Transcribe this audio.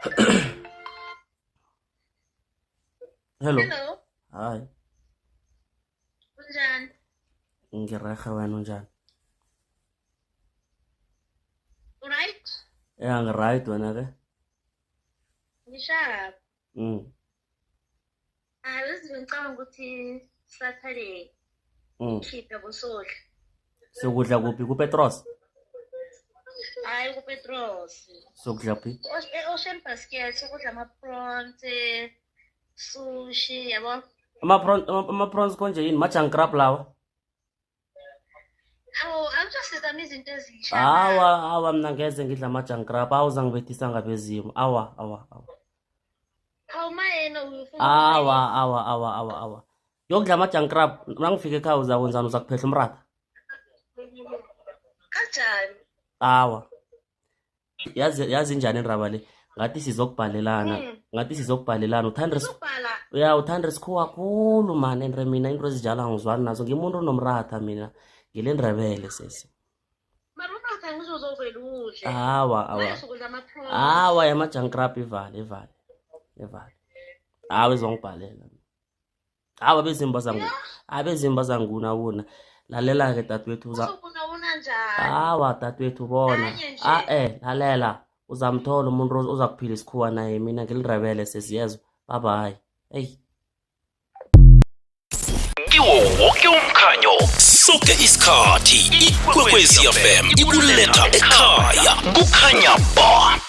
Hello. Hello, Hi. kunjani? Ngiraha wena unjani? Right? Ngiright wena ke? Ngishap. Mm. Bese ngicabanga ukuthi Saturday Mm. ngikhiphe kuSohla. Sokudla kuphi kuPetros? Hayi kuPetros. Sokudla phi? Ocean Basket ukudla ama-prawns, sushi, yabo. Ama prawns konje yini? Ma-junk crab lawa? Awu, angijasizami izinto ezisha. Awa mina ngeze ngidla ama-junk crab. Awuzangibethisa ngabezimu. Awa. Awu mayena ufuna Awa. Yokudla ama-junk crab. Nangifika ekhaya uzakwenzani? Uzakuphehla umratha? kanjani? Awa. Yazi njani indaba le? Ngathi sizokubhalelana. Uzobhala. Uthanda isikhuwa kakhulu mani endre mina into ezijala ngizwani nazo ngimuntu onomratha mina ngileNdebele sesi. Mara umratha ngizozovela udle. Awa Manje ukudla ama-prawns. yama-junk crab ivale. Awa izongibhalela. Abezimu bazangunawuna. Lalela-ke dadewethu Uzobuna njani? awa dadewethu bona. Kanye nje. Lalela uzamthola umuntu ozakuphila isikhuwa naye mina ngiliNdebele sesiyezwa. Bye. Hey. Kiwo woke umkhanyo soke isikhathi ikwekwezi FM ikuletha ekhaya kukhanya ba